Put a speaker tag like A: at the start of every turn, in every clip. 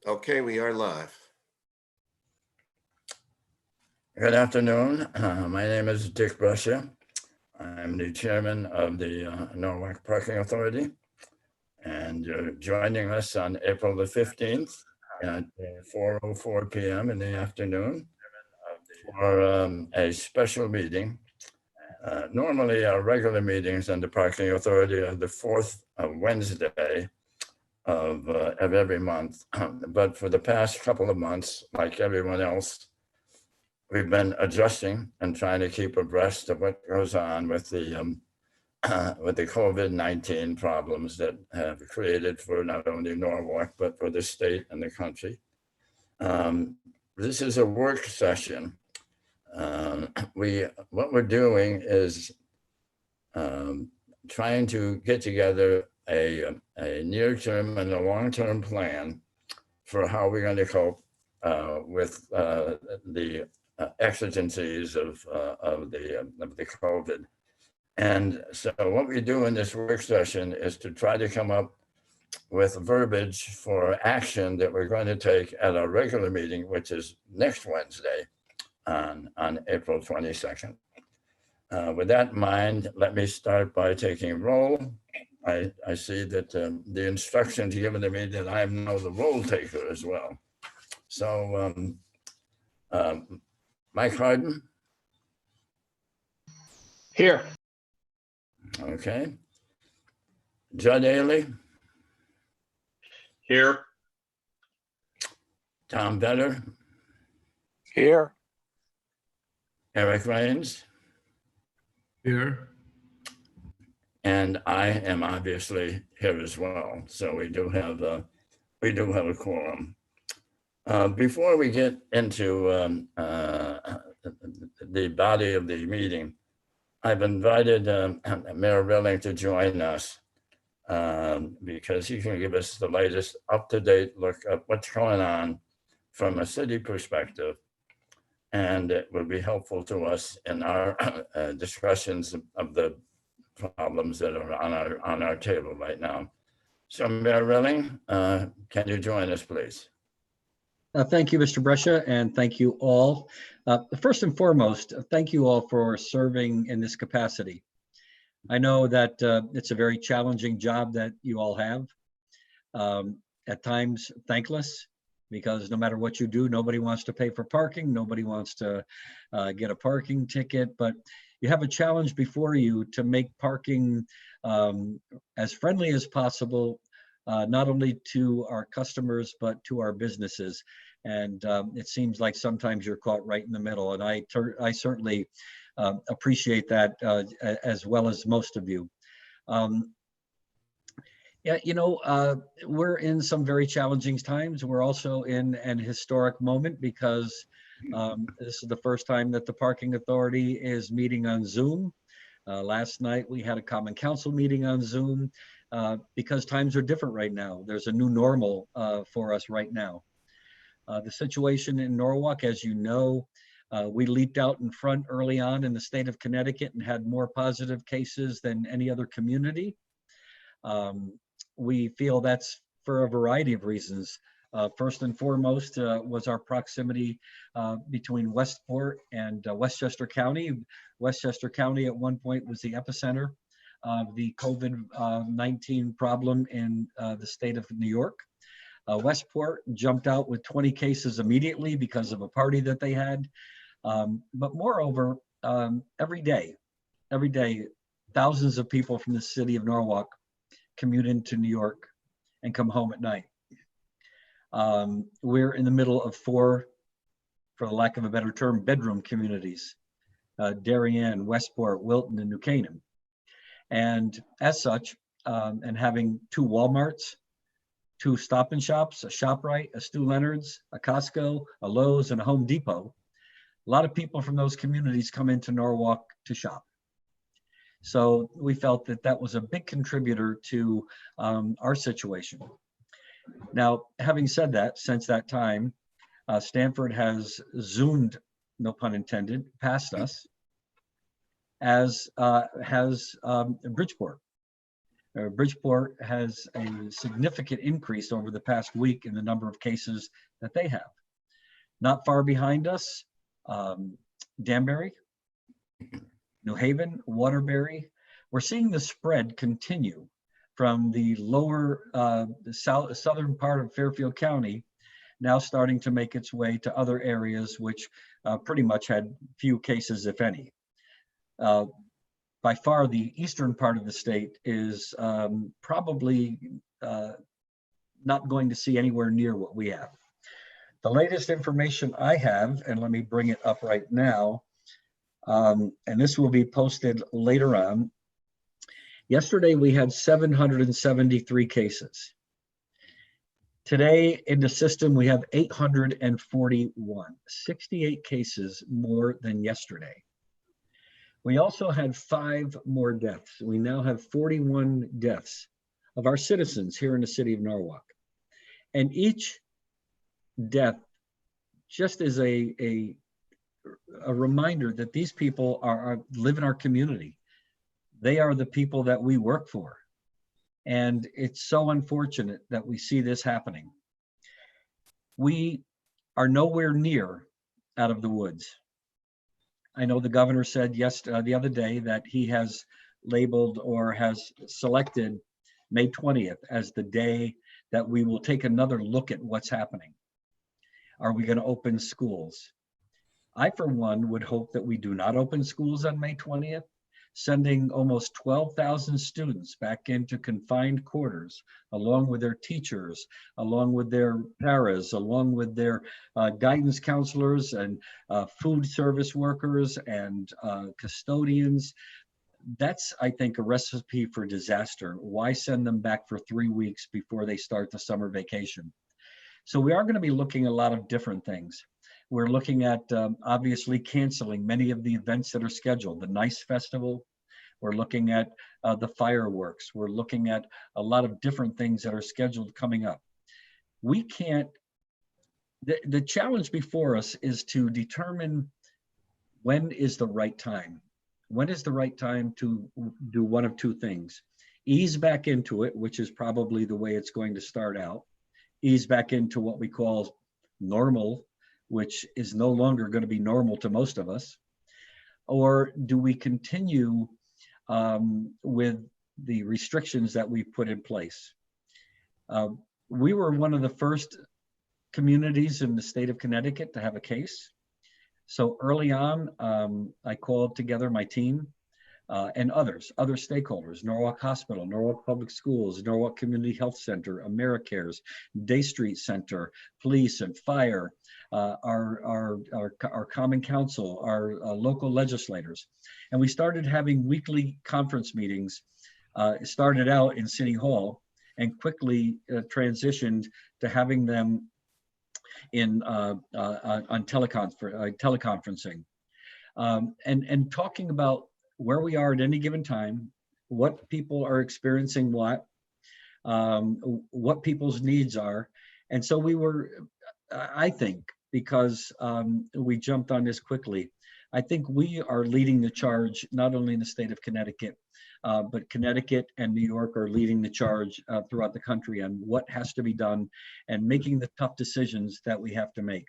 A: Okay, we are live.
B: Good afternoon. My name is Dick Bruscia. I'm the chairman of the Norwalk Parking Authority, and you're joining us on April the 15th at 4:04 p.m. in the afternoon for a special meeting. Normally, our regular meetings on the Parking Authority are the fourth Wednesday of every month, but for the past couple of months, like everyone else, we've been adjusting and trying to keep abreast of what goes on with the COVID-19 problems that have created for not only Norwalk, but for the state and the country. This is a work session. What we're doing is trying to get together a near-term and a long-term plan for how we're going to cope with the exigencies of the COVID. And so what we do in this work session is to try to come up with verbiage for action that we're going to take at our regular meeting, which is next Wednesday on April 22nd. With that in mind, let me start by taking roll. I see that the instructions given to me that I'm now the roll taker as well. So Mike Harden.
C: Here.
B: Okay. Judd Ailey.
C: Here.
B: Tom Vetter.
C: Here.
B: Eric Rains.
D: Here.
B: And I am obviously here as well. So we do have a quorum. Before we get into the body of the meeting, I've invited Mayor Rilling to join us because he can give us the latest up-to-date look at what's going on from a city perspective. And it will be helpful to us in our discussions of the problems that are on our table right now. So Mayor Rilling, can you join us, please?
E: Thank you, Mr. Brescia, and thank you all. First and foremost, thank you all for serving in this capacity. I know that it's a very challenging job that you all have. At times, thankless, because no matter what you do, nobody wants to pay for parking, nobody wants to get a parking ticket, but you have a challenge before you to make parking as friendly as possible, not only to our customers, but to our businesses. And it seems like sometimes you're caught right in the middle. And I certainly appreciate that as well as most of you. Yeah, you know, we're in some very challenging times. We're also in an historic moment because this is the first time that the Parking Authority is meeting on Zoom. Last night we had a Common Council meeting on Zoom because times are different right now. There's a new normal for us right now. The situation in Norwalk, as you know, we leaped out in front early on in the state of Connecticut and had more positive cases than any other community. We feel that's for a variety of reasons. First and foremost was our proximity between Westport and Westchester County. Westchester County at one point was the epicenter of the COVID-19 problem in the state of New York. Westport jumped out with 20 cases immediately because of a party that they had. But moreover, every day, thousands of people from the city of Norwalk commute into New York and come home at night. We're in the middle of four, for the lack of a better term, bedroom communities, Darien, Westport, Wilton, and New Canaan. And as such, and having two Walmarts, two Stop and Shops, a ShopRite, a Stu Leonard's, a Costco, a Lowe's, and a Home Depot, a lot of people from those communities come into Norwalk to shop. So we felt that that was a big contributor to our situation. Now, having said that, since that time, Stanford has zoomed, no pun intended, past us, as has Bridgeport. Bridgeport has a significant increase over the past week in the number of cases that they have. Not far behind us, Danbury, New Haven, Waterbury. We're seeing the spread continue from the lower, the southern part of Fairfield County, now starting to make its way to other areas which pretty much had few cases, if any. By far, the eastern part of the state is probably not going to see anywhere near what we have. The latest information I have, and let me bring it up right now, and this will be posted later on. Yesterday, we had 773 cases. Today in the system, we have 841, 68 cases more than yesterday. We also had 5 more deaths. We now have 41 deaths of our citizens here in the city of Norwalk. And each death just is a reminder that these people live in our community. They are the people that we work for. And it's so unfortunate that we see this happening. We are nowhere near out of the woods. I know the governor said the other day that he has labeled or has selected May 20th as the day that we will take another look at what's happening. Are we going to open schools? I, for one, would hope that we do not open schools on May 20th, sending almost 12,000 students back into confined quarters, along with their teachers, along with their paras, along with their guidance counselors and food service workers and custodians. That's, I think, a recipe for disaster. Why send them back for 3 weeks before they start the summer vacation? So we are going to be looking at a lot of different things. We're looking at obviously canceling many of the events that are scheduled, the NICE Festival. We're looking at the fireworks. We're looking at a lot of different things that are scheduled coming up. We can't, the challenge before us is to determine when is the right time. When is the right time to do one of two things? Ease back into it, which is probably the way it's going to start out. Ease back into what we call normal, which is no longer going to be normal to most of us. Or do we continue with the restrictions that we've put in place? We were one of the first communities in the state of Connecticut to have a case. So early on, I called together my team and other stakeholders, Norwalk Hospital, Norwalk Public Schools, Norwalk Community Health Center, AmeriCares, Day Street Center, police and fire, our Common Council, our local legislators. And we started having weekly conference meetings. It started out in City Hall and quickly transitioned to having them in on teleconferencing and talking about where we are at any given time, what people are experiencing, what people's needs are. And so we were, I think, because we jumped on this quickly, I think we are leading the charge, not only in the state of Connecticut, but Connecticut and New York are leading the charge throughout the country on what has to be done and making the tough decisions that we have to make.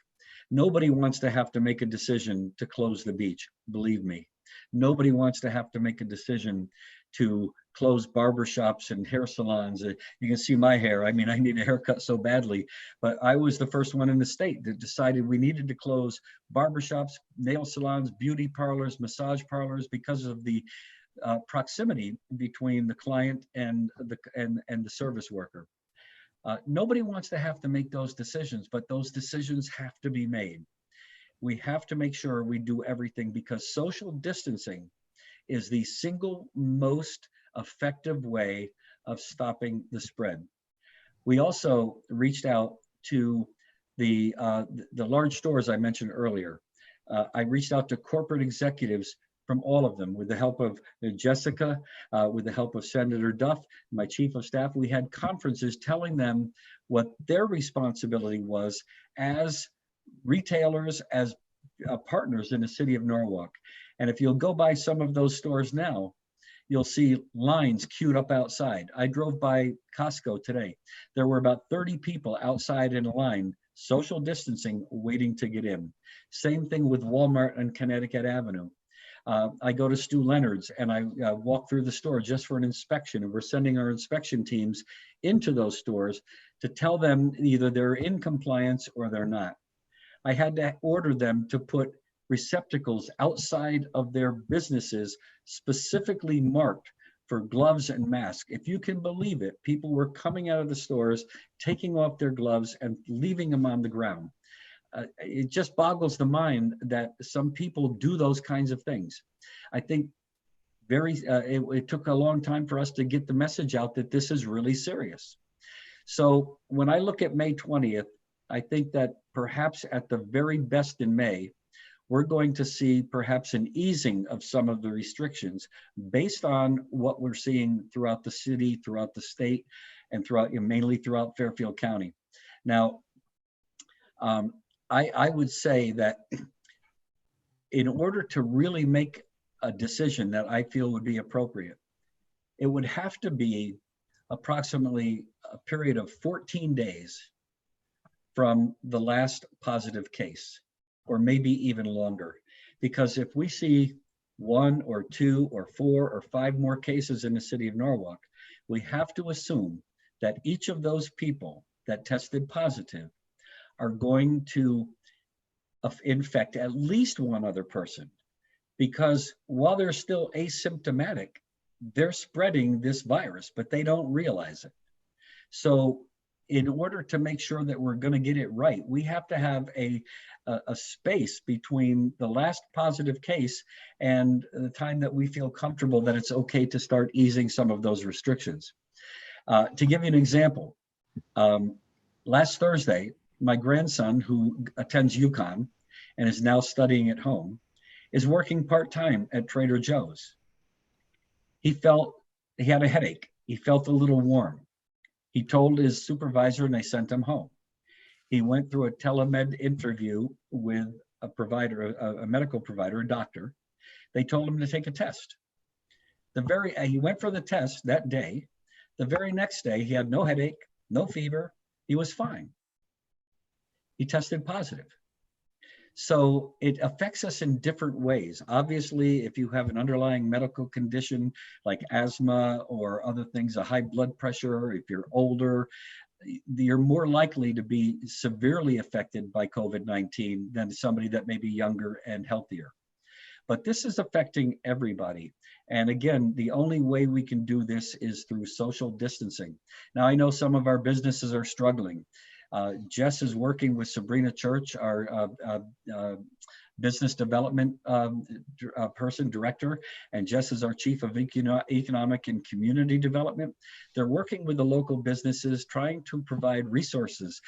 E: Nobody wants to have to make a decision to close the beach, believe me. Nobody wants to have to make a decision to close barbershops and hair salons. You can see my hair. I mean, I need a haircut so badly, but I was the first one in the state that decided we needed to close barbershops, nail salons, beauty parlors, massage parlors because of the proximity between the client and the service worker. Nobody wants to have to make those decisions, but those decisions have to be made. We have to make sure we do everything because social distancing is the single most effective way of stopping the spread. We also reached out to the large stores I mentioned earlier. I reached out to corporate executives from all of them with the help of Jessica, with the help of Senator Duff, my chief of staff. We had conferences telling them what their responsibility was as retailers, as partners in the city of Norwalk. And if you'll go by some of those stores now, you'll see lines queued up outside. I drove by Costco today. There were about 30 people outside in a line, social distancing, waiting to get in. Same thing with Walmart on Connecticut Avenue. I go to Stu Leonard's and I walk through the store just for an inspection, and we're sending our inspection teams into those stores to tell them either they're in compliance or they're not. I had to order them to put receptacles outside of their businesses specifically marked for gloves and masks. If you can believe it, people were coming out of the stores, taking off their gloves and leaving them on the ground. It just boggles the mind that some people do those kinds of things. I think it took a long time for us to get the message out that this is really serious. So when I look at May 20th, I think that perhaps at the very best in May, we're going to see perhaps an easing of some of the restrictions based on what we're seeing throughout the city, throughout the state, and throughout, mainly throughout Fairfield County. Now, I would say that in order to really make a decision that I feel would be appropriate, it would have to be approximately a period of 14 days from the last positive case, or maybe even longer. Because if we see 1 or 2 or 4 or 5 more cases in the city of Norwalk, we have to assume that each of those people that tested positive are going to infect at least one other person. Because while they're still asymptomatic, they're spreading this virus, but they don't realize it. So in order to make sure that we're going to get it right, we have to have a space between the last positive case and the time that we feel comfortable that it's okay to start easing some of those restrictions. To give you an example, last Thursday, my grandson, who attends UConn and is now studying at home, is working part-time at Trader Joe's. He had a headache. He felt a little warm. He told his supervisor and they sent him home. He went through a telemed interview with a provider, a medical provider, a doctor. They told him to take a test. He went for the test that day. The very next day, he had no headache, no fever. He was fine. He tested positive. So it affects us in different ways. Obviously, if you have an underlying medical condition like asthma or other things, a high blood pressure, if you're older, you're more likely to be severely affected by COVID-19 than somebody that may be younger and healthier. But this is affecting everybody. And again, the only way we can do this is through social distancing. Now, I know some of our businesses are struggling. Jess is working with Sabrina Church, our business development director, and Jess is our chief of economic and community development. They're working with the local businesses, trying to provide resources,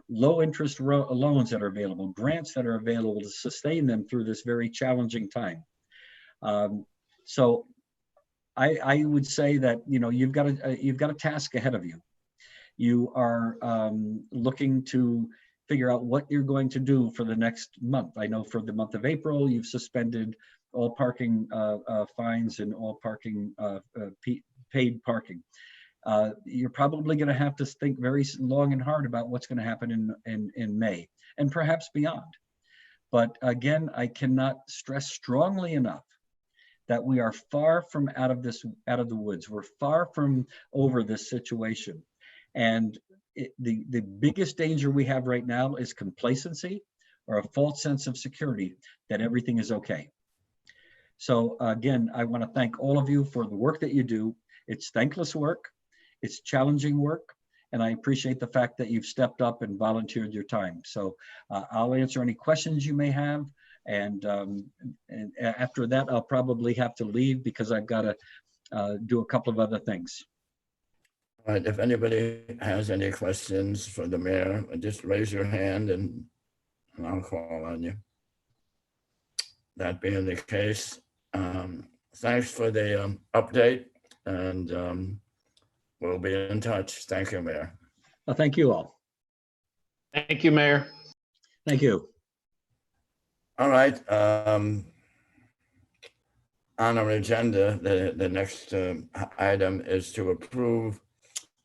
E: low interest loans that are available, grants that are available to sustain them through this very challenging time. So I would say that, you know, you've got a task ahead of you. You are looking to figure out what you're going to do for the next month. I know for the month of April, you've suspended all parking fines and all parking paid parking. You're probably going to have to think very long and hard about what's going to happen in May and perhaps beyond. But again, I cannot stress strongly enough that we are far from out of the woods. We're far from over this situation. And the biggest danger we have right now is complacency or a false sense of security that everything is okay. So again, I want to thank all of you for the work that you do. It's thankless work, it's challenging work, and I appreciate the fact that you've stepped up and volunteered your time. So I'll answer any questions you may have. And after that, I'll probably have to leave because I've got to do a couple of other things.
B: All right, if anybody has any questions for the mayor, just raise your hand and I'll call on you. That being the case, thanks for the update, and we'll be in touch. Thank you, Mayor.
E: Well, thank you all.
C: Thank you, Mayor.
E: Thank you.
B: All right. on our agenda, the next item is to approve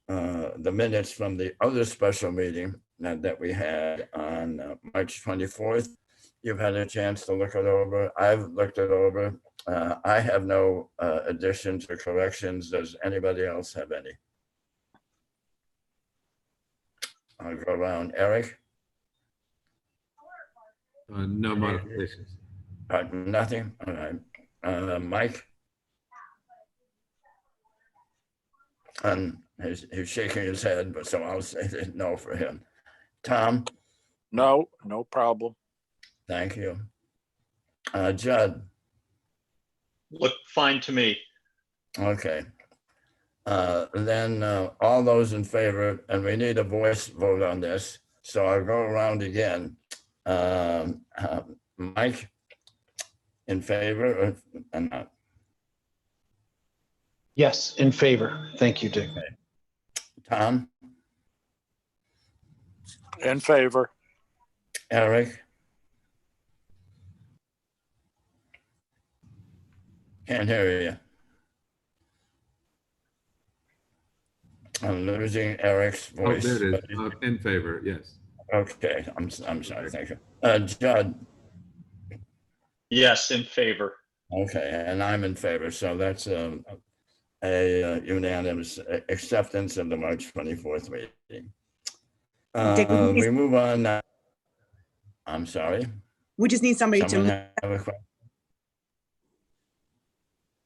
B: the minutes from the other special meeting that we had on March 24th. You've had a chance to look it over. I've looked it over. I have no additions or corrections. Does anybody else have any? I'll go around. Eric?
D: No modifications.
B: Nothing? All right. Mike? And he's shaking his head, but so I'll say that no for him. Tom?
A: No, no problem.
B: Thank you. Judd?
C: Look fine to me.
B: Okay. Then all those in favor, and we need a voice vote on this, so I'll go around again. Mike, in favor or not?
C: Yes, in favor. Thank you, Dick.
B: Tom,
A: In favor.
B: Eric? Can't hear you. I'm losing Eric's
D: Oh,
B: voice.
D: there it is. In favor, yes.
B: Okay, I'm sorry, thank you. Judd?
C: Yes, in favor.
B: Okay, and I'm in favor, so that's a unanimous acceptance of the March 24th meeting. We move on now. I'm sorry.
F: We just need somebody
B: Someone
F: to,
B: have a question?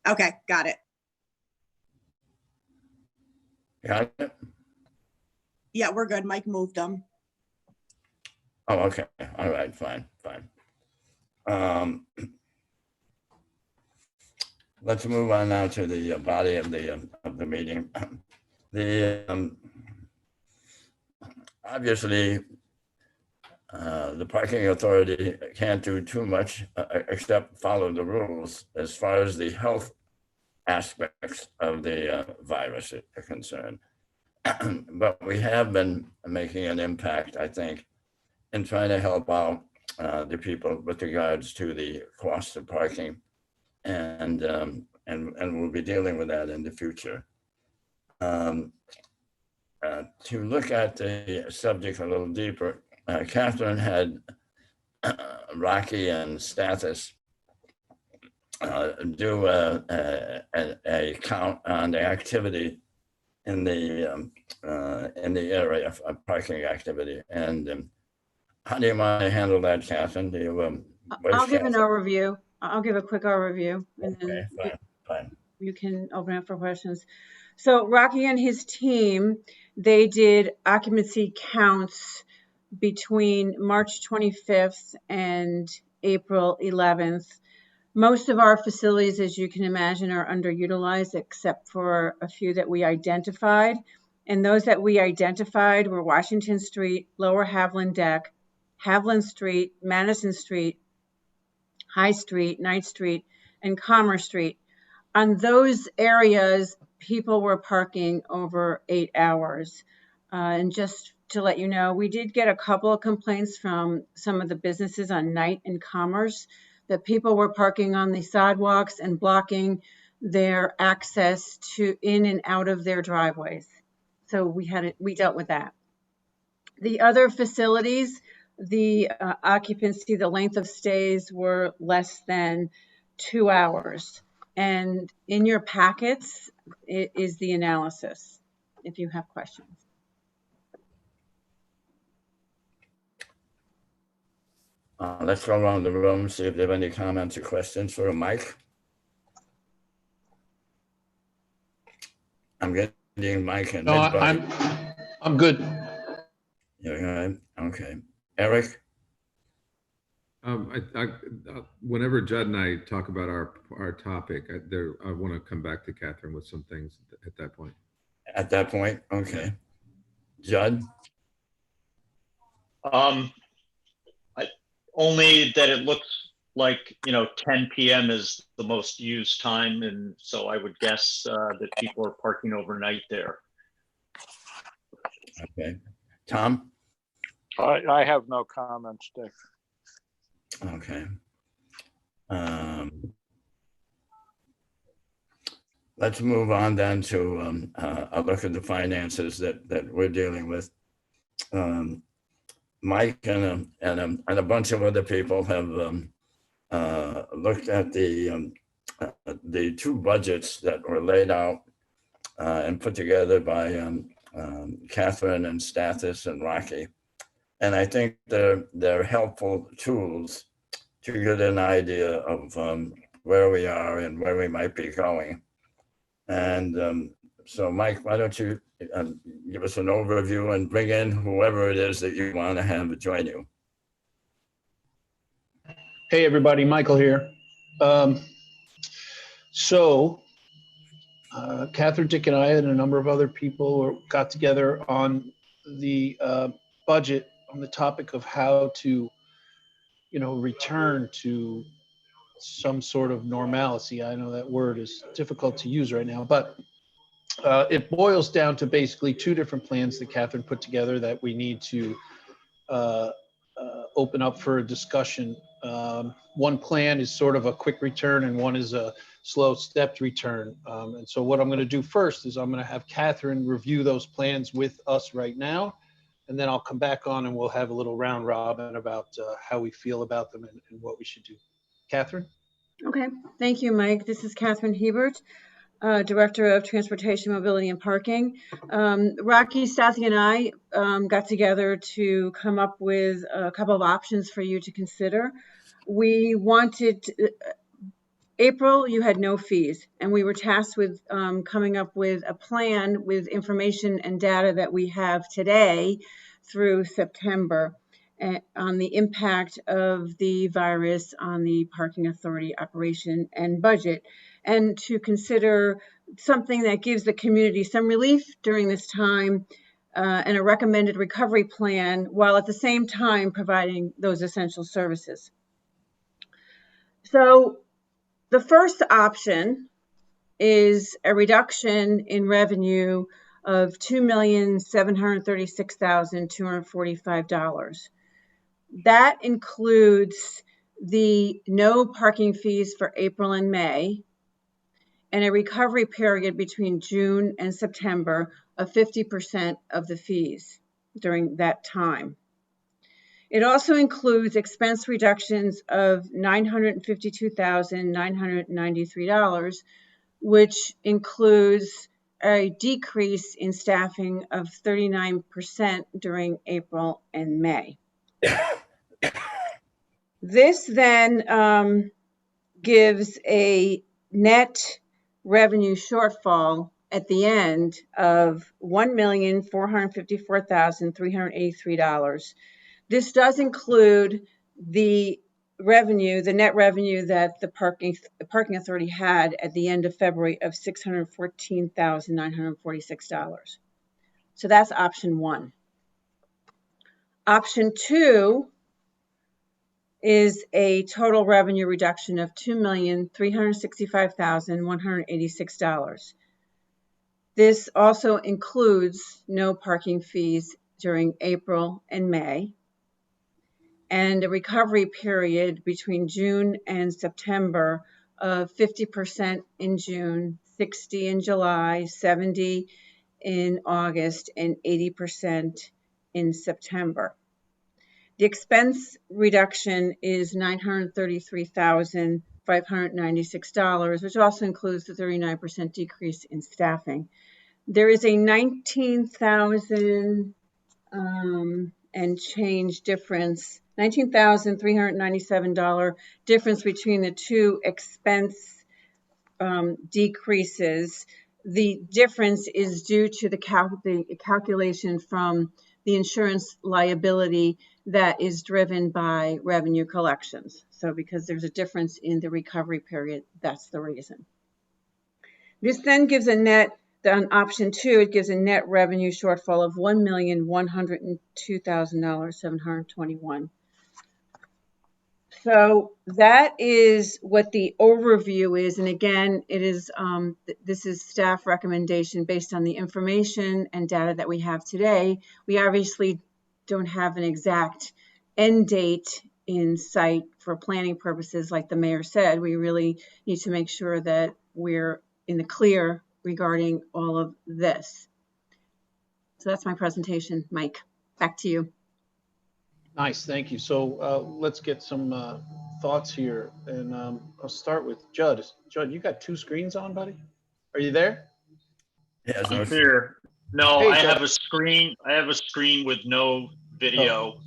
F: okay, got it.
B: Got it?
F: Yeah, we're good. Mike moved them.
B: Oh, okay. All right, fine. Let's move on now to the body of the meeting. Obviously, the parking authority can't do too much except follow the rules as far as the health aspects of the virus are concerned. But we have been making an impact, I think, in trying to help out the people with regards to the cost of parking, and we'll be dealing with that in the future. To look at the subject a little deeper, Catherine had Rocky and Stathis do a count on the activity in the area of parking activity. And how do you want to handle that, Catherine? Do you?
G: I'll give an overview. I'll give a quick overview, and
B: Okay,
G: then
B: fine.
G: you can open up for questions. So Rocky and his team, they did occupancy counts between March 25th and April 11th. Most of our facilities, as you can imagine, are underutilized except for a few that we identified. And those that we identified were Washington Street, Lower Haviland Deck, Haviland Street, Madison Street, High Street, Ninth Street, and Commerce Street. On those areas, people were parking over 8 hours. And just to let you know, we did get a couple of complaints from some of the businesses on Ninth and Commerce that people were parking on the sidewalks and blocking their access to in and out of their driveways. So we dealt with that. The other facilities, the occupancy, the length of stays were less than 2 hours. And in your packets is the analysis, if you have questions.
B: Let's go around the room, see if there are any comments or questions for Mike. I'm getting Mike and
C: No, I'm good.
B: You're all right? Okay. Eric?
D: Whenever Judd and I talk about our topic, I want to come back to Catherine with some things at that point.
B: At that point? Okay. Judd?
H: Only that it looks like, 10 p.m. is the most used time. And so I would guess that people are parking overnight there.
B: Okay. Tom?
A: I have no comments, Dick.
B: Okay. let's move on then to a look at the finances that we're dealing with. Mike and a bunch of other people have looked at the two budgets that were laid out and put together by Catherine and Stathis and Rocky. And I think they're helpful tools to get an idea of where we are and where we might be going. And so, Mike, why don't you give us an overview and bring in whoever it is that you want to have join you.
C: Hey, everybody, Michael here. Catherine, Dick, and I and a number of other people got together on the budget on the topic of how to, return to some sort of normalcy. I know that word is difficult to use right now, but it boils down to basically two different plans that Catherine put together that we need to open up for a discussion. One plan is sort of a quick return and one is a slow stepped return. And so what I'm going to do first is I'm going to have Catherine review those plans with us right now. And then I'll come back on and we'll have a little round robin about how we feel about them and what we should do. Catherine?
G: Okay, thank you, Mike. This is Catherine Hebert, Director of Transportation, Mobility, and Parking. Rocky, Stathi, and I got together to come up with a couple of options for you to consider. We wanted, April, you had no fees, and we were tasked with coming up with a plan with information and data that we have today through September on the impact of the virus on the parking authority operation and budget, and to consider something that gives the community some relief during this time and a recommended recovery plan, while at the same time providing those essential services. So the first option is a reduction in revenue of $2,736,245. That includes the no parking fees for April and May, and a recovery period between June and September of 50% of the fees during that time. It also includes expense reductions of $952,993, which includes a decrease in staffing of 39% during April and May. This then gives a net revenue shortfall at the end of $1,454,383. This does include the revenue, the net revenue that the parking authority had at the end of February of $614,946. So that's option one. Option two is a total revenue reduction of $2,365,186. This also includes no parking fees during April and May, and a recovery period between June and September of 50% in June, 60% in July, 70% in August, and 80% in September. The expense reduction is $933,596, which also includes the 39% decrease in staffing. There is a $19,000 and change difference, $19,397 difference between the two expense decreases. The difference is due to the calculation from the insurance liability that is driven by revenue collections. So because there's a difference in the recovery period, that's the reason. This then gives a net, on option two, it gives a net revenue shortfall of $1,102,721. So that is what the overview is. And again, it is this is staff recommendation based on the information and data that we have today. We obviously don't have an exact end date in sight for planning purposes. Like the mayor said, we really need to make sure that we're in the clear regarding all of this. So that's my presentation. Mike, back to you.
C: Nice, thank you. So let's get some thoughts here. And I'll start with Judd. Judd, you got two screens on, buddy? Are you there?
B: Yes,
H: I'm here. No,
C: Hey,
H: I
C: Judd.
H: have a screen. I have a screen with no video,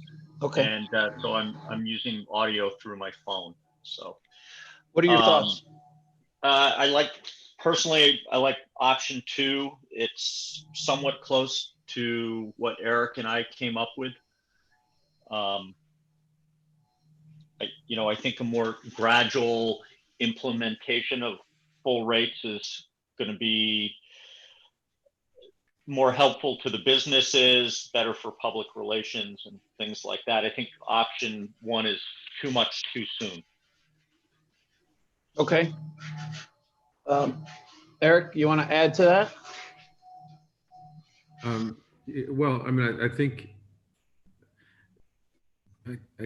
C: Okay.
H: and so I'm using audio through my phone. So,
C: What are your thoughts?
H: personally, I like option 2. It's somewhat close to what Eric and I came up with. I think a more gradual implementation of full rates is going to be more helpful to the businesses, better for public relations and things like that. I think option 1 is too much too soon.
C: Okay. Eric, you want to add to that?
D: Well, I mean, I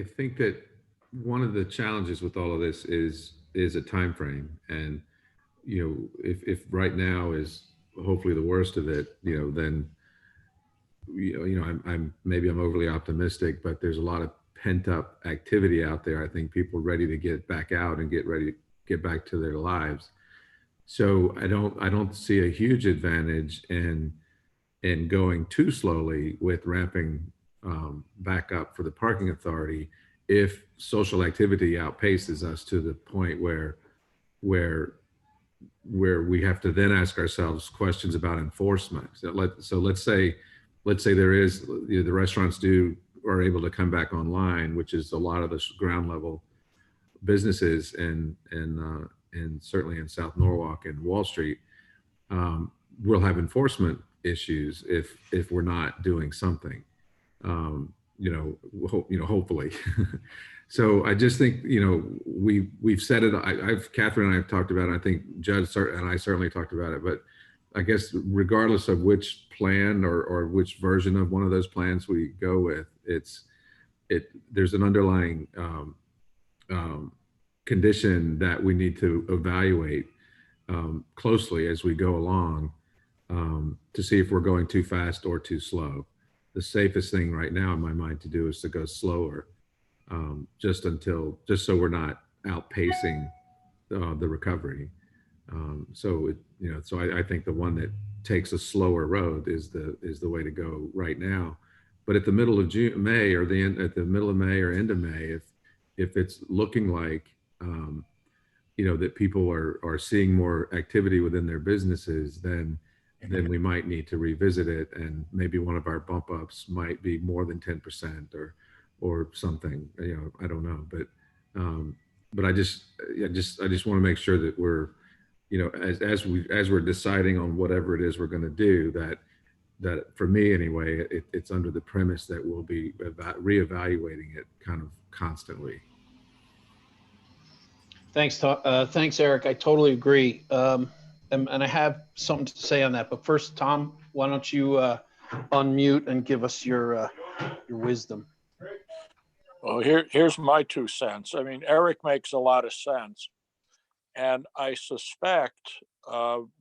D: think that one of the challenges with all of this is a time frame, and if right now is hopefully the worst of it, then I'm maybe I'm overly optimistic, but there's a lot of pent up activity out there. I think people are ready to get back out and get ready to get back to their lives. So I don't see a huge advantage in going too slowly with ramping back up for the parking authority if social activity outpaces us to the point where we have to then ask ourselves questions about enforcement. So let's say there is, the restaurants are able to come back online, which is a lot of the ground level businesses and certainly in South Norwalk and Wall Street. We'll have enforcement issues if we're not doing something, hopefully. So I just think, we've said it. Catherine and I have talked about it. I think Judd and I certainly talked about it, but I guess regardless of which plan or which version of one of those plans we go with, there's an underlying condition that we need to evaluate closely as we go along to see if we're going too fast or too slow. The safest thing right now in my mind to do is to go slower, just so we're not outpacing the recovery. So I think the one that takes a slower road is the way to go right now. But at the middle of May or at the middle of May or end of May, if it's looking like that people are seeing more activity within their businesses, then we might need to revisit it, and maybe one of our bump ups might be more than 10% or something. I don't know, but I just want to make sure that we're, as we're deciding on whatever it is we're going to do, that for me anyway, it's under the premise that we'll be reevaluating it kind of constantly.
C: Thanks, Eric. I totally agree. And I have something to say on that. But first, Tom, why don't you unmute and give us your wisdom?
A: Well, here's my 2 cents. I mean, Eric makes a lot of sense. And I suspect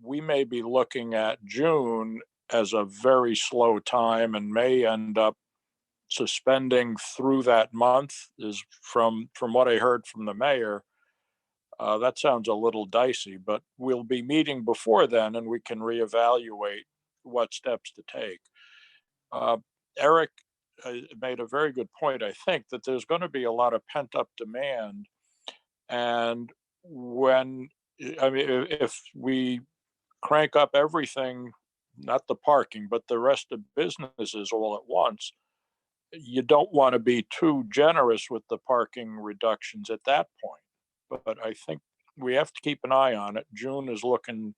A: we may be looking at June as a very slow time and may end up suspending through that month, is from what I heard from the mayor. That sounds a little dicey, but we'll be meeting before then and we can reevaluate what steps to take. Eric made a very good point. I think that there's going to be a lot of pent up demand. And if we crank up everything, not the parking, but the rest of businesses all at once, you don't want to be too generous with the parking reductions at that point. But I think we have to keep an eye on it. June is looking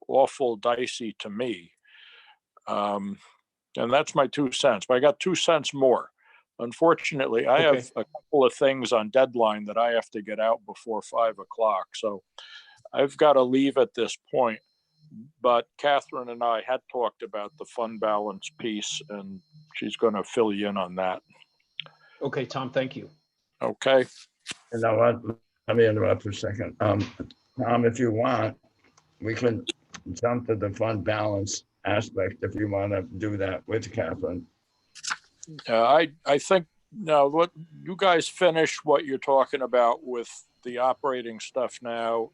A: awful dicey to me. And that's my 2 cents, but I got 2 cents more. Unfortunately, I have a couple of things on deadline that I have to get out before 5 o'clock. So I've got to leave at this point. But Catherine and I had talked about the fund balance piece, and she's going to fill you in on that.
C: Okay, Tom, thank you.
A: Okay.
B: You know what? Let me interrupt for a second. Tom, if you want, we can jump to the fund balance aspect if you want to do that with Catherine.
A: I think, now, what you guys finish what you're talking about with the operating stuff now.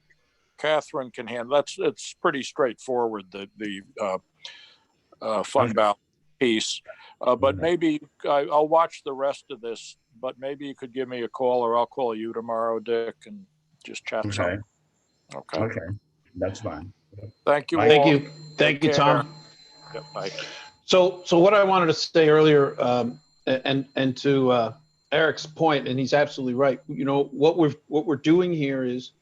A: Catherine can handle, it's pretty straightforward, the fund balance piece. But maybe I'll watch the rest of this, but maybe you could give me a call, or I'll call you tomorrow, Dick, and just chat
B: Okay.
A: some. Okay.
B: Okay, that's fine.
A: Thank you
B: Mike?
C: Thank
A: all.
C: you. Thank you,
A: Take
C: Tom.
A: care. Yep, bye.
C: So what I wanted to say earlier, and to Eric's point, and he's absolutely right. You know, what we're doing here is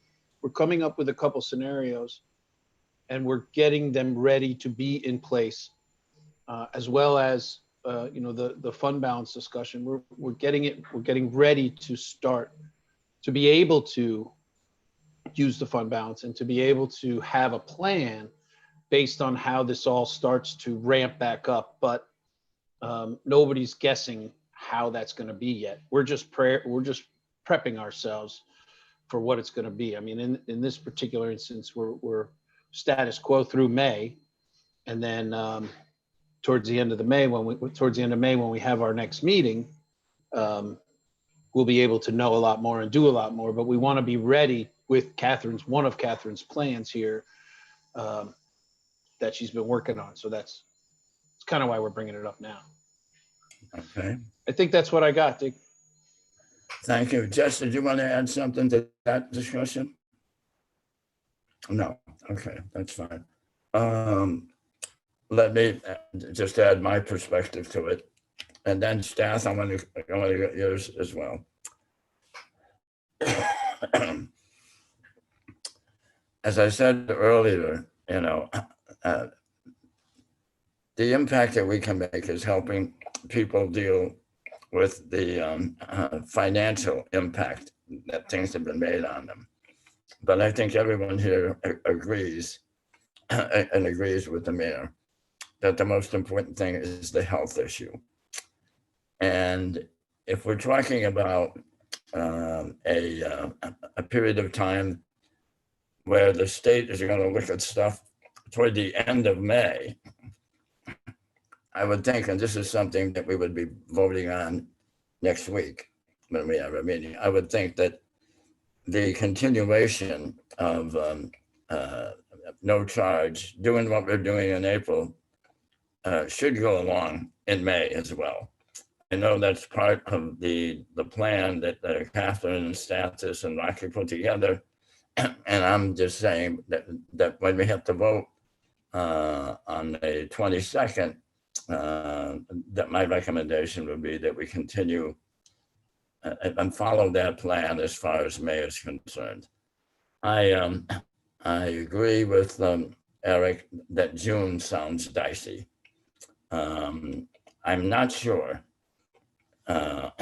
C: we're coming up with a couple scenarios, and we're getting them ready to be in place, as well as you know, the fund balance discussion. We're getting ready to start to be able to use the fund balance and to be able to have a plan based on how this all starts to ramp back up. But nobody's guessing how that's going to be yet. We're just prepping ourselves for what it's going to be. I mean, in this particular instance, we're status quo through May, and then towards the end of May when we have our next meeting, we'll be able to know a lot more and do a lot more. But we want to be ready with one of Catherine's plans here that she's been working on. So that's kind of why we're bringing it up now.
B: Okay,
C: I think that's what I got, Dick.
B: thank you. Jess, did you want to add something to that discussion? No, okay, that's fine. Let me just add my perspective to it. And then staff, I want to get yours as well. As I said earlier, you know, the impact that we can make is helping people deal with the financial impact that things have been made on them. But I think everyone here agrees and agrees with the mayor that the most important thing is the health issue. And if we're talking about a period of time where the state is going to look at stuff toward the end of May, I would think, and this is something that we would be voting on next week when we have a meeting, I would think that the continuation of no charge, doing what we're doing in April, should go along in May as well. I know that's part of the plan that Catherine and Status and Rocky put together. And I'm just saying that when we have to vote on the 22nd, that my recommendation would be that we continue and follow that plan as far as May is concerned. I agree with Eric that June sounds dicey. I'm not sure, and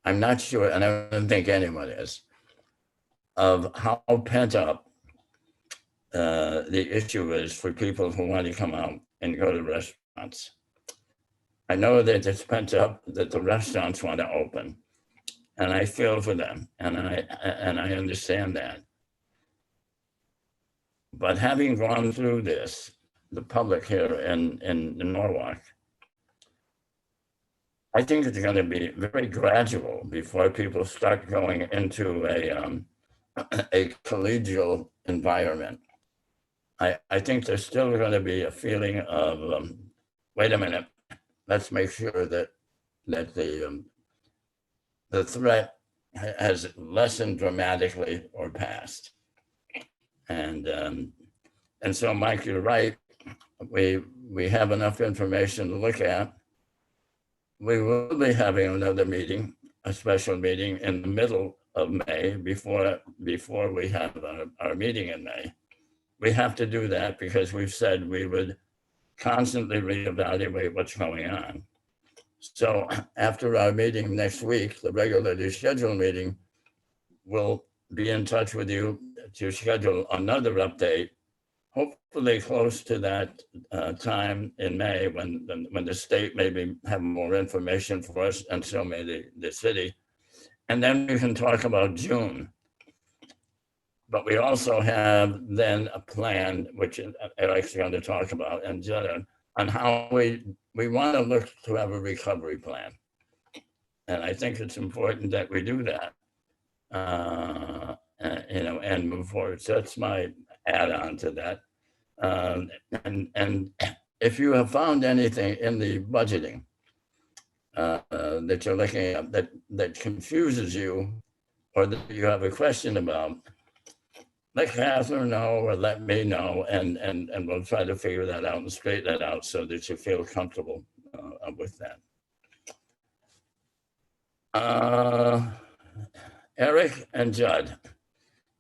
B: I don't think anyone is, of how pent up the issue is for people who want to come out and go to restaurants. I know that it's pent up that the restaurants want to open, and I feel for them, and I understand that. But having gone through this, the public here in Norwalk, I think it's going to be very gradual before people start going into a collegial environment. I think there's still going to be a feeling of, wait a minute, let's make sure that the threat has lessened dramatically or passed. And so, Mike, you're right. We have enough information to look at. We will be having another meeting, a special meeting in the middle of May before we have our meeting in May. We have to do that because we've said we would constantly reevaluate what's going on. So after our meeting next week, the regularly scheduled meeting, we'll be in touch with you to schedule another update, hopefully close to that time in May when the state maybe have more information for us, and so may the city. And then we can talk about June. but we also have then a plan, which Eric's going to talk about, and Judd, on how we want to look to have a recovery plan. And I think it's important that we do that, you know, and move forward. So that's my add-on to that. And if you have found anything in the budgeting that you're looking at that confuses you, or that you have a question about, let Catherine know or let me know, and we'll try to figure that out and straighten that out so that you feel comfortable with that. Eric and Judd,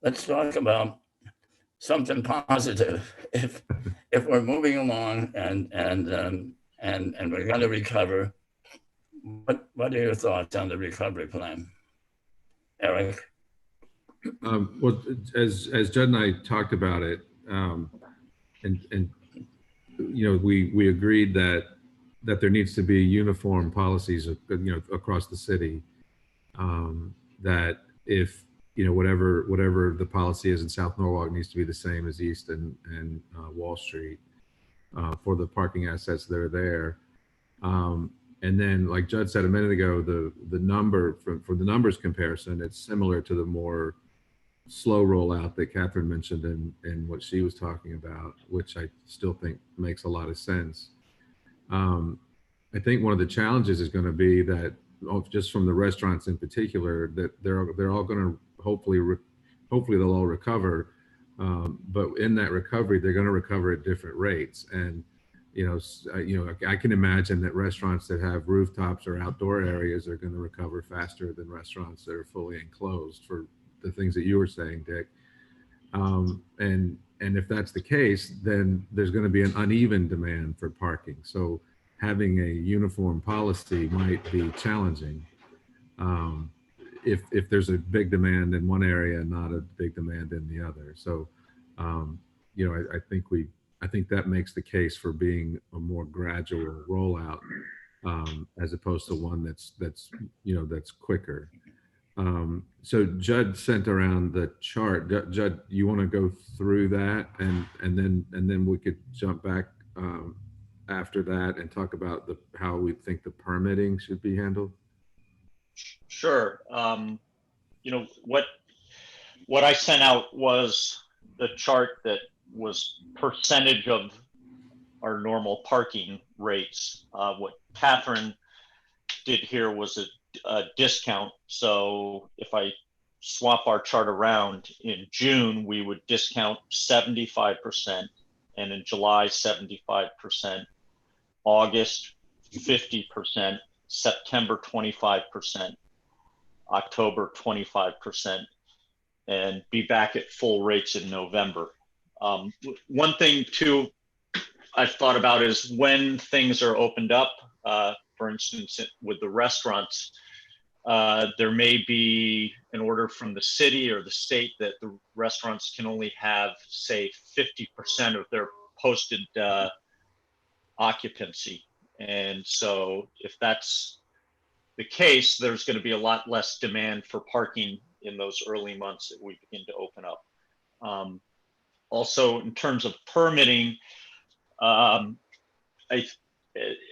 B: let's talk about something positive. If we're moving along and we're going to recover, what are your thoughts on the recovery plan, Eric?
D: Well, as Judd and I talked about it, and you know, we agreed that there needs to be uniform policies, you know, across the city. That if, you know, whatever the policy is in South Norwalk needs to be the same as East and Wall Street for the parking assets that are there. And then, like Judd said a minute ago, the number for the numbers comparison, it's similar to the more slow rollout that Catherine mentioned in what she was talking about, which I still think makes a lot of sense. I think one of the challenges is going to be that, just from the restaurants in particular, that they're all going to hopefully they'll all recover, but in that recovery they're going to recover at different rates. And you know, I can imagine that restaurants that have rooftops or outdoor areas are going to recover faster than restaurants that are fully enclosed, for the things that you were saying, Dick. And if that's the case, then there's going to be an uneven demand for parking. So having a uniform policy might be challenging if there's a big demand in one area and not a big demand in the other. So you know, I think that makes the case for being a more gradual rollout, as opposed to one that's you know, that's quicker. So Judd sent around the chart. Judd, you want to go through that, and then we could jump back after that and talk about how we think the permitting should be handled?
H: Sure. You know, what I sent out was the chart that was percentage of our normal parking rates. What Catherine did here was a discount. So if I swap our chart around, in June, we would discount 75%, and in July, 75%, August, 50%, September, 25%, October, 25%, and be back at full rates in November. One thing too I've thought about is when things are opened up, for instance, with the restaurants, there may be an order from the city or the state that the restaurants can only have, say, 50% of their posted occupancy. And so if that's the case, there's going to be a lot less demand for parking in those early months that we begin to open up. Also, in terms of permitting,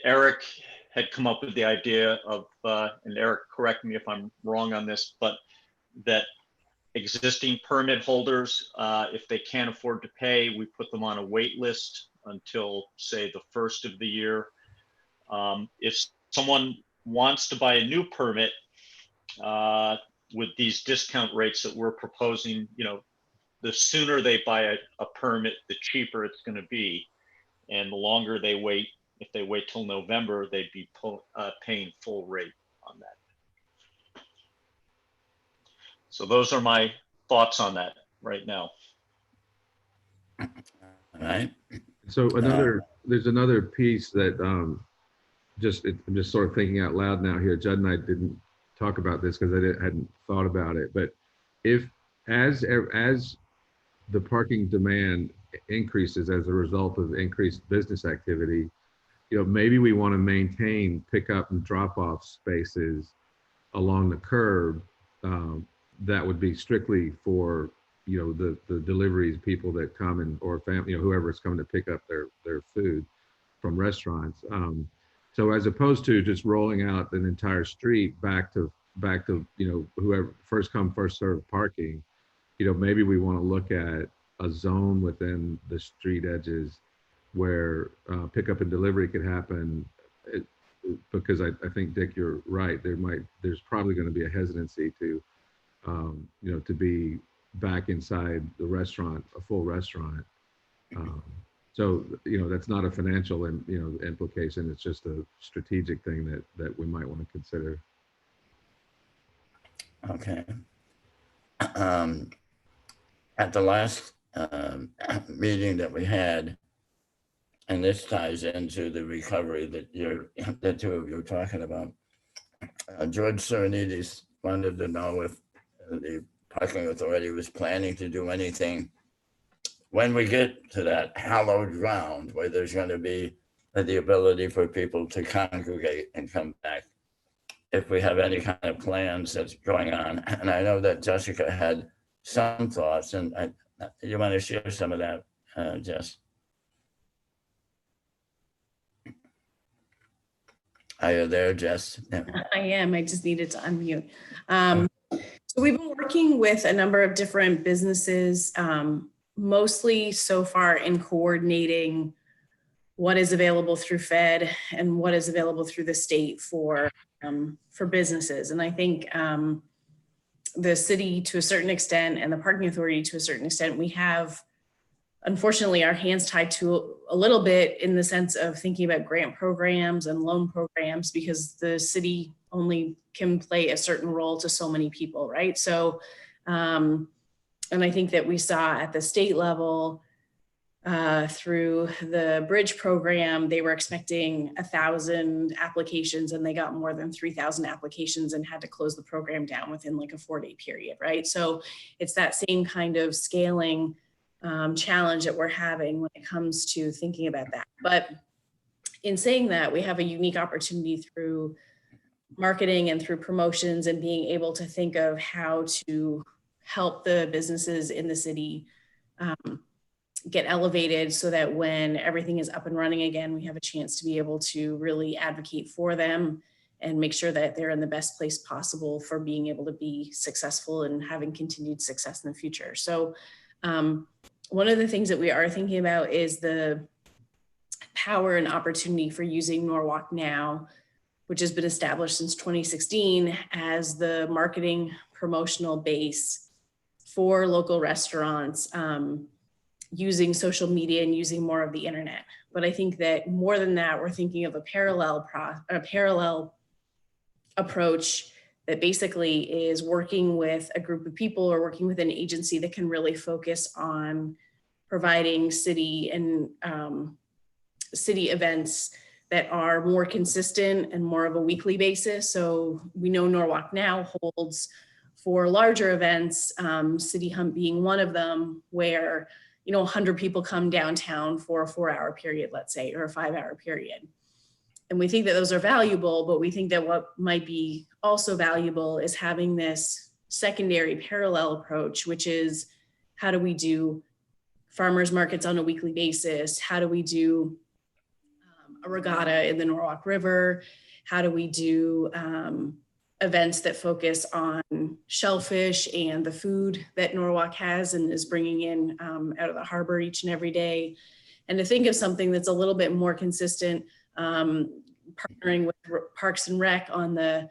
H: Eric had come up with the idea of, and Eric, correct me if I'm wrong on this, but that existing permit holders, if they can't afford to pay, we put them on a wait list until, say, the first of the year. If someone wants to buy a new permit with these discount rates that we're proposing, you know, the sooner they buy a permit, the cheaper it's going to be. And the longer they wait, if they wait till November, they'd be paying full rate on that. So those are my thoughts on that right now.
B: All right.
D: So there's another piece that I'm just sort of thinking out loud now here. Judd and I didn't talk about this because I hadn't thought about it. But if as the parking demand increases as a result of increased business activity, you know, maybe we want to maintain pickup and drop off spaces along the curb that would be strictly for you know, the deliveries people that come and, or family, you know, whoever's coming to pick up their food from restaurants. So as opposed to just rolling out an entire street back to, you know, whoever first come, first served parking, you know, maybe we want to look at a zone within the street edges where pickup and delivery could happen. Because I think, Dick, you're right. There's probably going to be a hesitancy to, you know, to be back inside the restaurant, a full restaurant. So, you know, that's not a financial, you know, implication. It's just a strategic thing that we might want to consider.
B: Okay. At the last meeting that we had, and this ties into the recovery that the two of you are talking about, George Serenides wanted to know if the parking authority was planning to do anything when we get to that hallowed ground where there's going to be the ability for people to congregate and come back, if we have any kind of plans that's going on. And I know that Jessica had some thoughts, and you want to share some of that, Jess? Are you there, Jess? Yeah.
I: I am. I just needed to unmute. So we've been working with a number of different businesses, mostly so far in coordinating what is available through Fed and what is available through the state for businesses. And I think the city, to a certain extent, and the parking authority, to a certain extent, we have, unfortunately, our hands tied to a little bit in the sense of thinking about grant programs and loan programs, because the city only can play a certain role to so many people, right? So, and I think that we saw at the state level through the bridge program, they were expecting 1,000 applications and they got more than 3,000 applications and had to close the program down within like a 4-day period, right? So it's that same kind of scaling challenge that we're having when it comes to thinking about that. But in saying that, we have a unique opportunity through marketing and through promotions and being able to think of how to help the businesses in the city get elevated so that when everything is up and running again, we have a chance to be able to really advocate for them and make sure that they're in the best place possible for being able to be successful and having continued success in the future. So one of the things that we are thinking about is the power and opportunity for using Norwalk Now, which has been established since 2016 as the marketing promotional base for local restaurants, using social media and using more of the internet. But I think that more than that, we're thinking of a parallel approach that basically is working with a group of people or working with an agency that can really focus on providing city and city events that are more consistent and more of a weekly basis. So we know Norwalk Now holds for larger events, City Hunt being one of them, where 100 people come downtown for a 4-hour period, let's say, or a 5-hour period. And we think that those are valuable, but we think that what might be also valuable is having this secondary parallel approach, which is how do we do farmers markets on a weekly basis? How do we do a regatta in the Norwalk River? How do we do events that focus on shellfish and the food that Norwalk has and is bringing in out of the harbor each and every day? And to think of something that's a little bit more consistent, partnering with Parks and Rec on the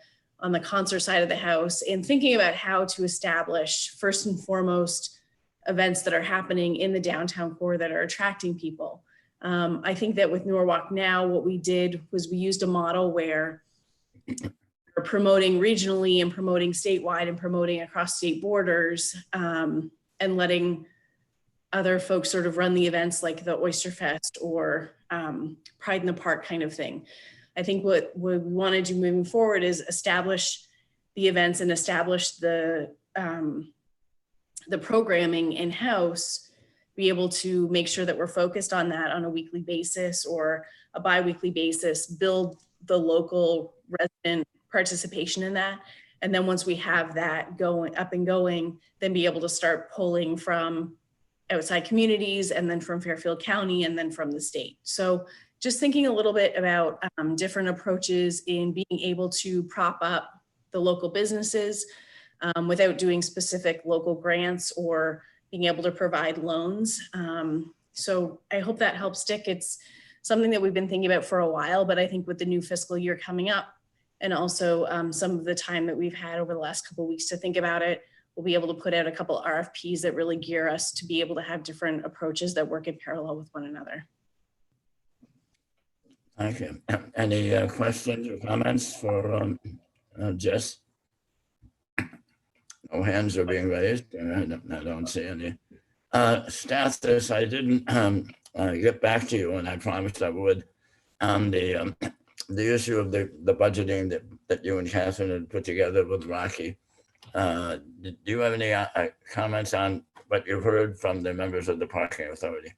I: concert side of the house, and thinking about how to establish first and foremost events that are happening in the downtown core that are attracting people. I think that with Norwalk Now, what we did was we used a model where we're promoting regionally and promoting statewide and promoting across state borders, and letting other folks sort of run the events like the Oyster Fest or Pride in the Park kind of thing. I think what we want to do moving forward is establish the events and establish the programming in-house, be able to make sure that we're focused on that on a weekly basis or a bi-weekly basis, build the local resident participation in that, And then once we have that going up and going, then be able to start pulling from outside communities and then from Fairfield County and then from the state. So just thinking a little bit about different approaches in being able to prop up the local businesses without doing specific local grants or being able to provide loans. So I hope that helps, Dick. It's something that we've been thinking about for a while, but I think with the new fiscal year coming up and also some of the time that we've had over the last couple of weeks to think about it, we'll be able to put out a couple RFPs that really gear us to be able to have different approaches that work in parallel with one another.
B: Thank you. Any questions or comments for Jess? No hands are being raised. I don't see any. Status, I didn't get back to you, and I promised I would, on the issue of the budgeting that you and Catherine had put together with Rocky. Do you have any comments on what you've heard from the members of the parking authority?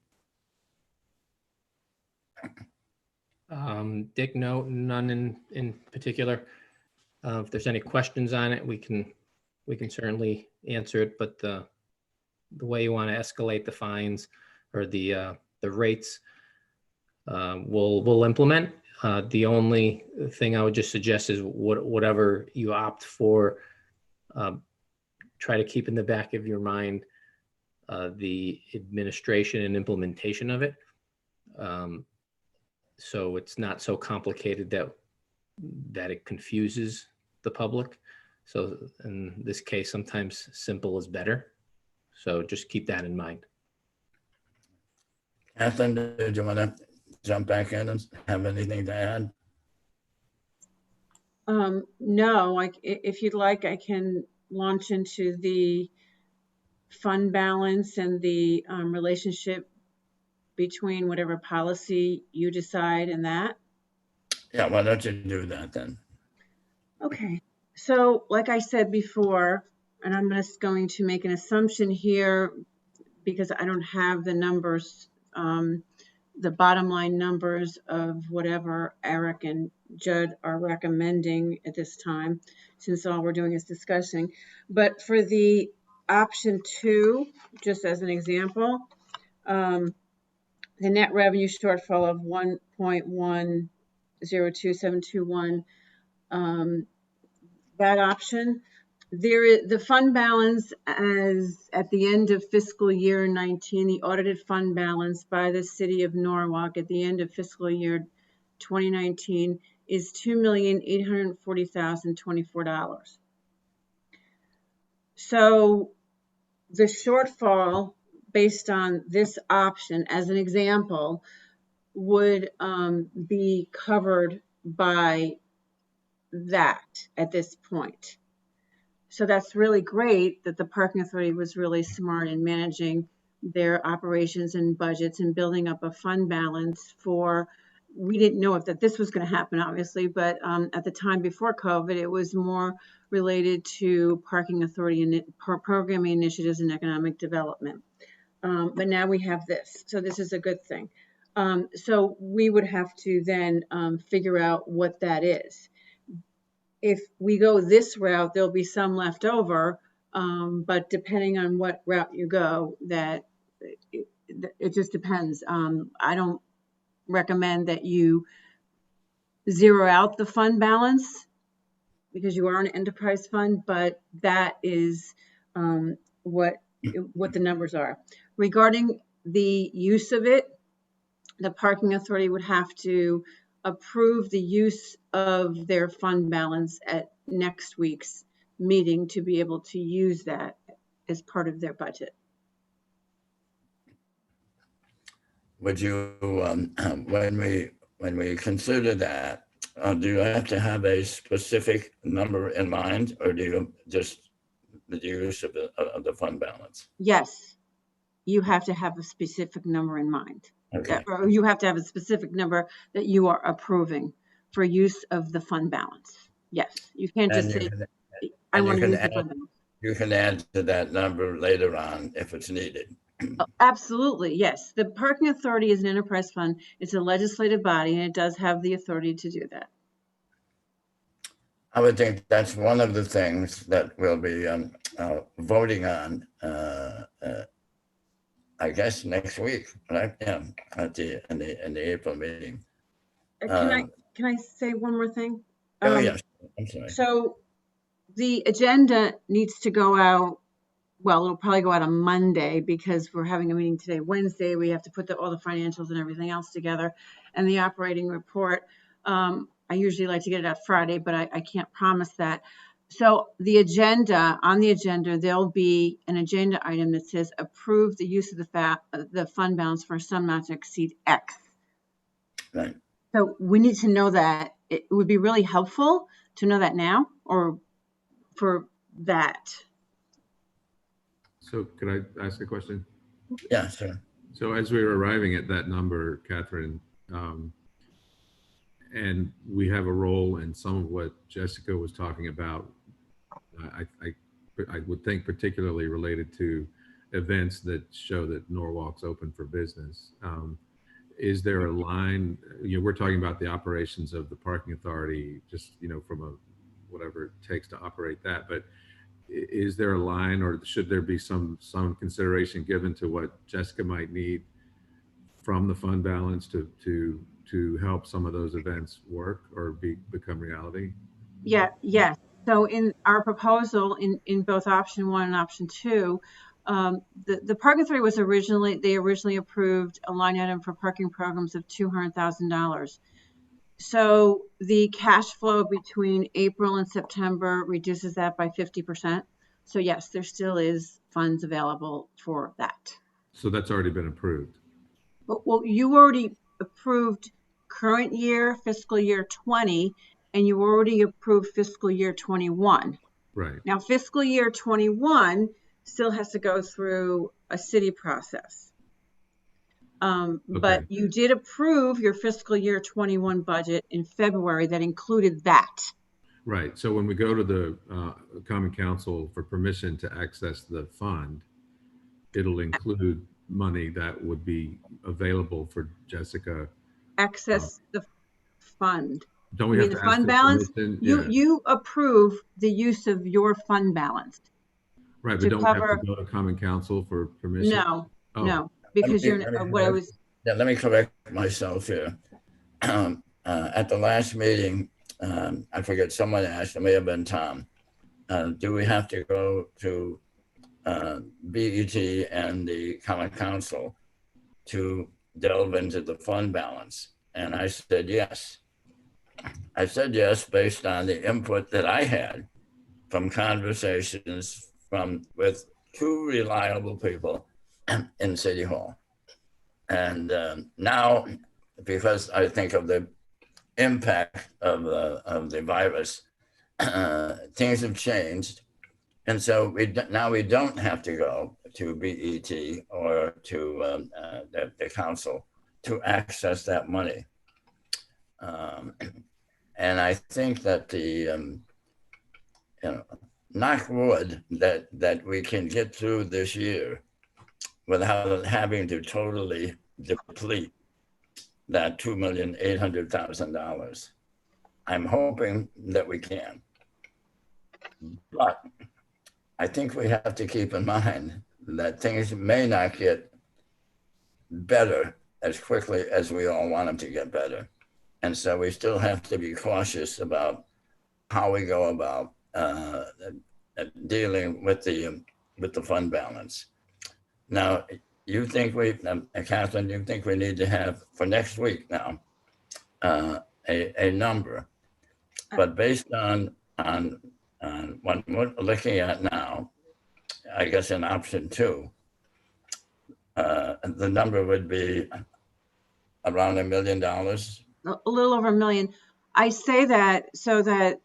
J: Dick, no, none in particular. If there's any questions on it, we can certainly answer it. But the way you want to escalate the fines or the rates, we'll implement. The only thing I would just suggest is whatever you opt for, try to keep in the back of your mind the administration and implementation of it. So it's not so complicated that it confuses the public. So in this case, sometimes simple is better. So just keep that in mind.
B: Catherine, do you want to jump back in and have anything to add?
G: No, if you'd like, I can launch into the fund balance and the relationship between whatever policy you decide and that.
B: Yeah, why don't you do that then?
G: Okay, so like I said before, and I'm just going to make an assumption here because I don't have the numbers, the bottom line numbers of whatever Eric and Judd are recommending at this time, since all we're doing is discussing. But for the option 2, just as an example, the net revenue shortfall of 1.102721, that option, the fund balance as at the end of fiscal year 19, the audited fund balance by the city of Norwalk at the end of fiscal year 2019 is $2,840,024. So the shortfall based on this option, as an example, would be covered by that at this point. So that's really great that the parking authority was really smart in managing their operations and budgets and building up a fund balance for, we didn't know if that this was going to happen, obviously, but at the time before COVID, it was more related to parking authority and programming initiatives and economic development. But now we have this, so this is a good thing. So we would have to then figure out what that is. If we go this route, there'll be some left over, but depending on what route you go, that it just depends. I don't recommend that you zero out the fund balance because you are an enterprise fund, but that is what the numbers are. Regarding the use of it, the parking authority would have to approve the use of their fund balance at next week's meeting to be able to use that as part of their budget.
B: Would you, when we consider that, do you have to have a specific number in mind, or do you just the use of the fund balance?
G: Yes, you have to have a specific number in mind.
B: Okay.
G: Or you have to have a specific number that you are approving for use of the fund balance. Yes, you can't just say, I want to use the fund balance.
B: You can add to that number later on if it's needed.
G: Oh, absolutely, yes. The parking authority is an enterprise fund. It's a legislative body, and it does have the authority to do that.
B: I would think that's one of the things that we'll be voting on, I guess, next week, right? Yeah, in the April meeting.
G: Can I say one more thing?
B: Oh, yes, I'm sorry.
G: So the agenda needs to go out, well, it'll probably go out on Monday because we're having a meeting today, Wednesday. We have to put all the financials and everything else together and the operating report. I usually like to get it out Friday, but I can't promise that. So the agenda, on the agenda, there'll be an agenda item that says approve the use of the fund balance for a sum not to exceed X.
B: Right.
G: So we need to know that. It would be really helpful to know that now or for that.
D: So could I ask a question?
B: Yeah, sure.
D: So as we were arriving at that number, Catherine, and we have a role in some of what Jessica was talking about, I would think particularly related to events that show that Norwalk's open for business. Is there a line, we're talking about the operations of the parking authority, just, from a, whatever it takes to operate that, but is there a line, or should there be some consideration given to what Jessica might need from the fund balance to help some of those events work or become reality?
G: Yes. So in our proposal in both option 1 and option 2, the parking authority was originally approved a line item for parking programs of $200,000. So the cash flow between April and September reduces that by 50%. So yes, there still is funds available for that.
D: So that's already been approved.
G: Well, you already approved current year, fiscal year 20, and you already approved fiscal year 21.
D: Right.
G: Now, fiscal year 21 still has to go through a city process. But you did approve your fiscal year 21 budget in February that included that.
D: Right. So when we go to the Common Council for permission to access the fund, it'll include money that would be available for Jessica.
G: Access the fund.
D: Don't we have to
G: the fund
D: ask
G: balance?
D: permission?
G: You approve the use of your fund balance.
D: Right, but don't we have to go to Common Council for permission?
G: No, because
B: let me correct myself here. At the last meeting, I forget, someone asked, it may have been Tom, do we have to go to BET and the Common Council to delve into the fund balance? And I said yes. I said yes based on the input that I had from conversations with 2 reliable people in City Hall. And now, because I think of the impact of the virus, things have changed. And so now we don't have to go to BET or to the council to access that money. And I think that knock wood, that we can get through this year without having to totally deplete that $2,800,000. I'm hoping that we can. But I think we have to keep in mind that things may not get better as quickly as we all want them to get better. And so we still have to be cautious about how we go about dealing with the fund balance. Now, you think Catherine, you think we need to have for next week now a number, but based on what we're looking at now, I guess in option 2, the number would be around $1 million.
G: A little over $1 million. I say that so that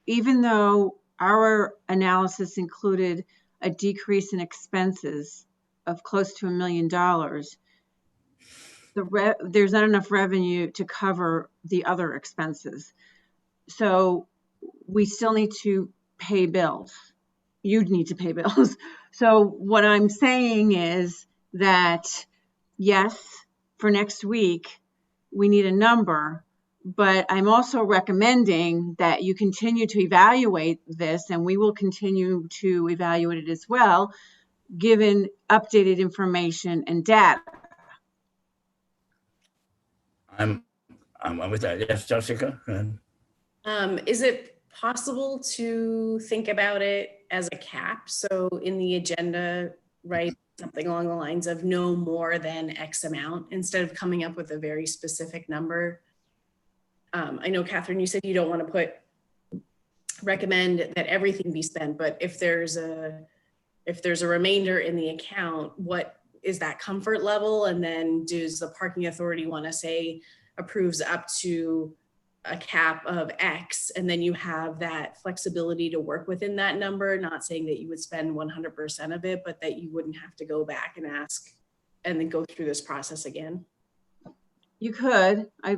G: even though our analysis included a decrease in expenses of close to $1 million, there's not enough revenue to cover the other expenses. So we still need to pay bills. You'd need to pay bills. So what I'm saying is that, yes, for next week, we need a number, But I'm also recommending that you continue to evaluate this, and we will continue to evaluate it as well, given updated information and data.
B: I'm with that. Yes, Jessica? Go ahead.
I: Is it possible to think about it as a cap? So in the agenda, write something along the lines of no more than X amount instead of coming up with a very specific number. I know, Catherine, you said you don't want to recommend that everything be spent, but if there's a remainder in the account, what is that comfort level? And then does the parking authority want to say approves up to a cap of X, and then you have that flexibility to work within that number, not saying that you would spend 100% of it, but that you wouldn't have to go back and ask and then go through this process again?
G: You could. I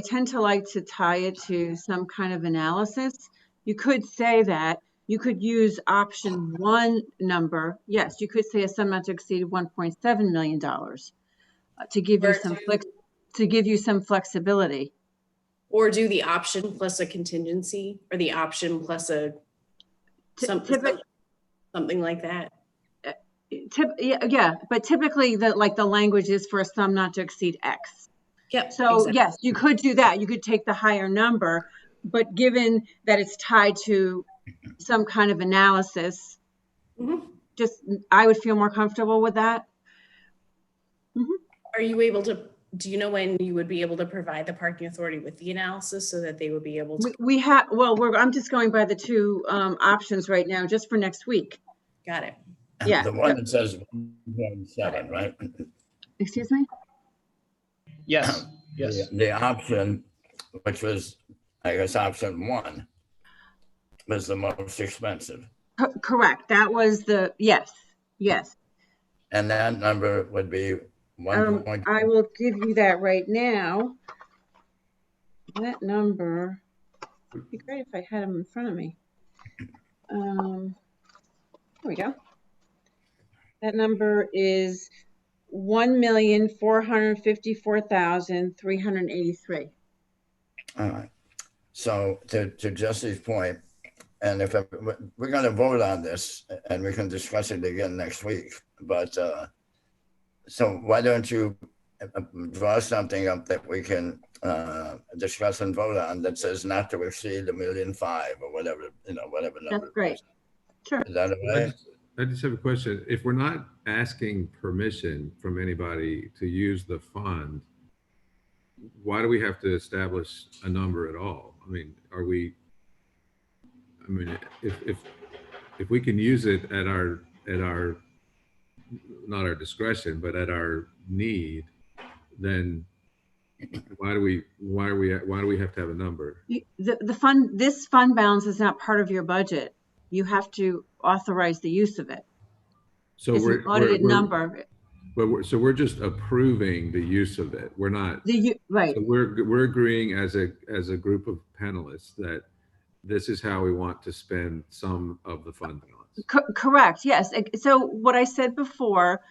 G: tend to like to tie it to some kind of analysis. You could say that. You could use option 1 number. Yes, you could say a sum not to exceed $1.7 million to give you some flexibility.
I: Or do the option plus a contingency, or the option plus a something like that.
G: Yeah, but typically the language is for a sum not to exceed X.
I: Yep.
G: So
I: exactly.
G: yes, you could do that. You could take the higher number, but given that it's tied to some kind of analysis, I would feel more comfortable with that.
I: Are you able to, do you know when you would be able to provide the parking authority with the analysis so that they would be able to?
G: We have, well, I'm just going by the 2 options right now, just for next week.
I: Got it.
G: Yeah.
B: The one that says 1.7, right?
G: Excuse me?
C: Yes, yes.
B: The option, which was, I guess, option 1, was the most expensive.
G: Correct. That was yes.
B: And that number would be 1.
G: I will give you that right now. That number, it'd be great if I had them in front of me. Here we go. That number is $1,454,383.
B: All right. So to Jesse's point, and if we're going to vote on this, and we can discuss it again next week, but so why don't you draw something up that we can discuss and vote on that says not to exceed $1.5 million or whatever, whatever number.
G: That's great. Sure.
B: Is that okay?
D: I just have a question. If we're not asking permission from anybody to use the fund, why do we have to establish a number at all? I mean, if we can use it at our not our discretion, but at our need, then why do we have to have a number?
G: This fund balance is not part of your budget. You have to authorize the use of it.
D: So
G: it's an audited number.
D: But we're just approving the use of it. We're not
G: right.
D: So we're agreeing as a group of panelists that this is how we want to spend some of the fund balance.
G: Correct. Yes. So what I said before,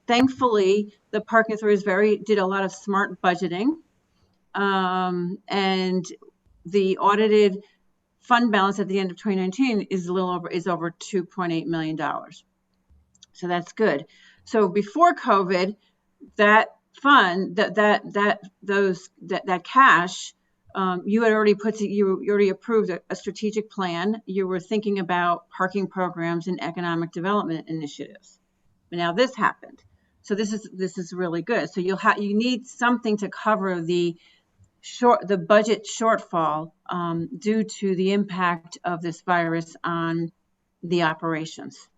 G: thankfully, the parking authority did a lot of smart budgeting, and the audited fund balance at the end of 2019 is over $2.8 million. So that's good. So before COVID, that fund, that cash, you had already you already approved a strategic plan. You were thinking about parking programs and economic development initiatives. But now this happened. So this is really good. So you need something to cover the budget shortfall due to the impact of this virus on the operations.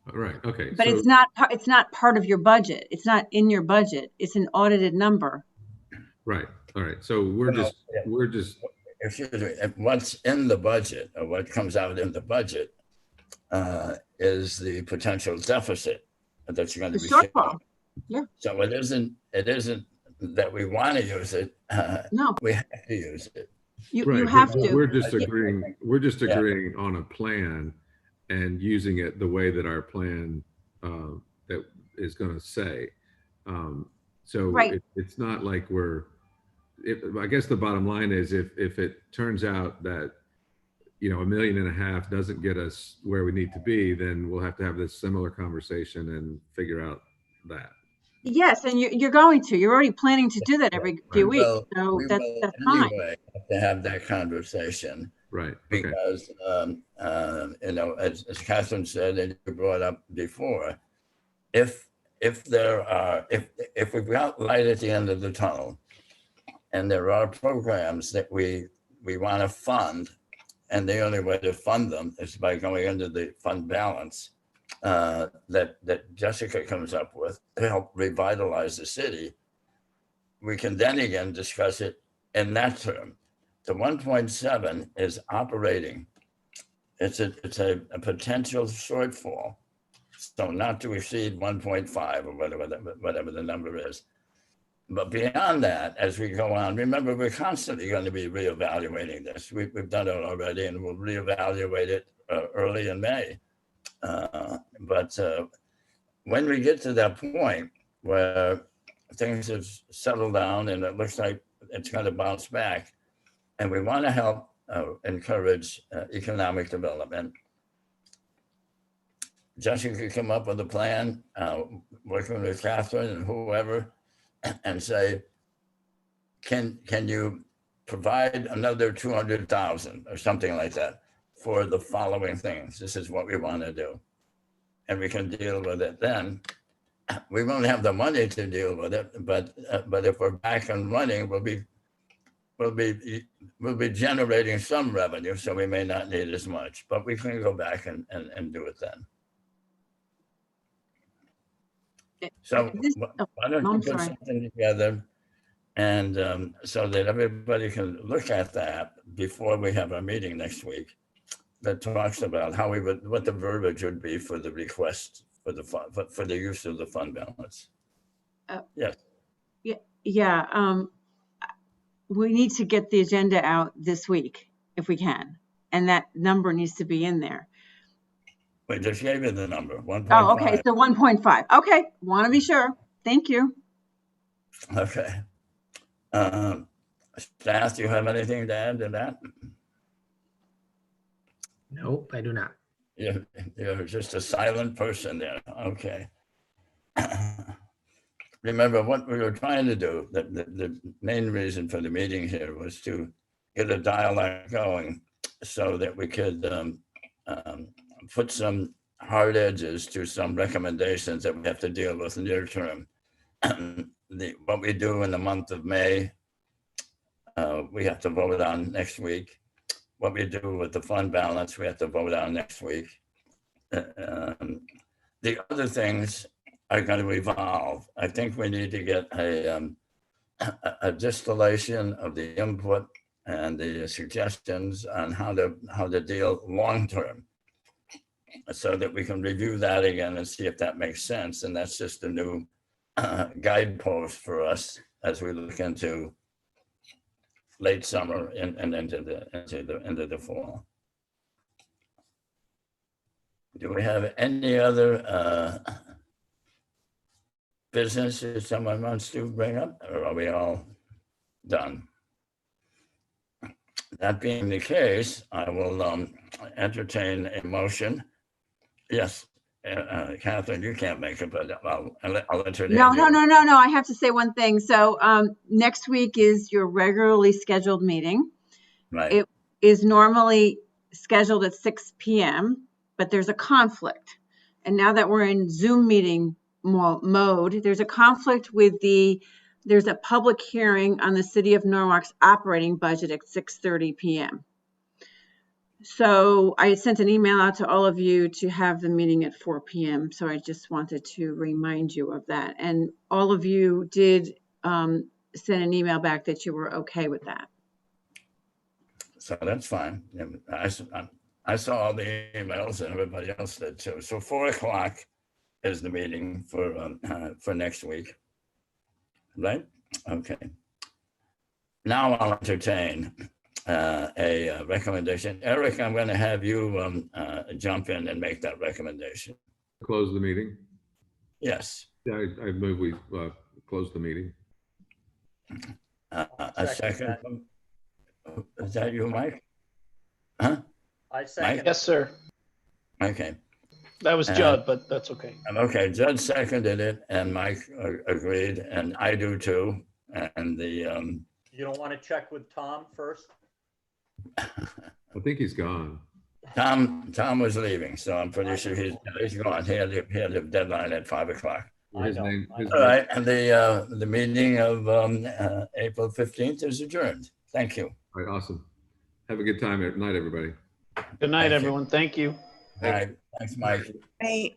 D: All right. Okay.
G: But it's not part of your budget. It's not in your budget. It's an audited number.
D: Right. All right. So we're just.
B: Excuse me. What's in the budget, or what comes out in the budget, is the potential deficit that's going to be
G: shortfall. Yeah.
B: So it isn't that we want to use it.
G: No.
B: We have to use it.
G: You have to.
D: We're just agreeing. We're just agreeing on a plan and using it the way that our plan that is going to say. So
G: right.
D: It's not like we're I guess the bottom line is if it turns out that, you know, $1.5 million doesn't get us where we need to be, then we'll have to have this similar conversation and figure out that.
G: Yes, and you're going to. You're already planning to do that every few weeks,
B: Well,
G: so
B: we
G: that's
B: will
G: fine.
B: anyway have to have that conversation.
D: Right. Okay.
B: Because, you know, as Catherine said, and you brought up before, if we've got light at the end of the tunnel, and there are programs that we want to fund, and the only way to fund them is by going into the fund balance that Jessica comes up with to help revitalize the city, we can then again discuss it in that term. The 1.7 is operating. It's a potential shortfall. So not to exceed 1.5 or whatever the number is. But beyond that, as we go on, remember, we're constantly going to be reevaluating this. We've done it already, and we'll reevaluate it early in May. But when we get to that point where things have settled down and it looks like it's going to bounce back, and we want to help encourage economic development, Jessica could come up with a plan, working with Catherine and whoever, and say, can you provide another 200,000 or something like that for the following things? This is what we want to do, and we can deal with it then. We won't have the money to deal with it, but if we're back and running, we'll be generating some revenue, so we may not need as much, but we can go back and do it then. So why don't you put something together, and so that everybody can look at that before we have our meeting next week, that talks about how what the verbiage would be for the request for the fund, for the use of the fund balance. Yes.
G: Yeah. We need to get the agenda out this week if we can, and that number needs to be in there.
B: We just gave you the number, 1.5.
G: Oh, okay, so 1.5. Okay, want to be sure. Thank you.
B: Okay. Staff, do you have anything to add to that?
J: Nope, I do not.
B: You're just a silent person there. Okay. Remember what we were trying to do, the main reason for the meeting here was to get a dialogue going so that we could put some hard edges to some recommendations that we have to deal with near term. What we do in the month of May, we have to vote on next week. What we do with the fund balance, we have to vote on next week. The other things are going to evolve. I think we need to get a distillation of the input and the suggestions on how to deal long term, so that we can review that again and see if that makes sense. And that's just a new guidepost for us as we look into late summer and into the fall. Do we have any other business that someone wants to bring up, or are we all done? That being the case, I will entertain a motion. Yes, Catherine, you can't make it, but I'll entertain.
G: No. I have to say one thing. So next week is your regularly scheduled meeting.
B: Right.
G: It is normally scheduled at 6 p.m., but there's a conflict. And now that we're in Zoom meeting mode, there's a conflict with there's a public hearing on the City of Norwalk's operating budget at 6:30 p.m. So I sent an email out to all of you to have the meeting at 4 p.m. So I just wanted to remind you of that. And all of you did send an email back that you were okay with that.
B: So that's fine. I saw all the emails and everybody else did too. So 4 o'clock is the meeting for next week, right? Okay. Now I'll entertain a recommendation. Eric, I'm going to have you jump in and make that recommendation.
D: Close the meeting?
B: Yes.
D: Yeah, I move we close the meeting.
B: A second. Is that you, Mike? Huh?
K: I second.
C: Yes, sir.
B: Okay.
C: That was Judd, but that's okay.
B: Okay, Judd seconded it and Mike agreed, and I do too. And the,
K: You don't want to check with Tom first?
D: I think he's gone.
B: Tom was leaving, so I'm pretty sure he's gone. He had a deadline at 5 o'clock.
D: His
K: I know.
D: name, his
B: All
D: name-
B: right, and the meeting of April 15th is adjourned. Thank you.
D: All right, awesome. Have a good time. Night, everybody.
C: Good night,
B: Thank you.
C: everyone. Thank you.
B: All right, thanks, Mike.
F: Right.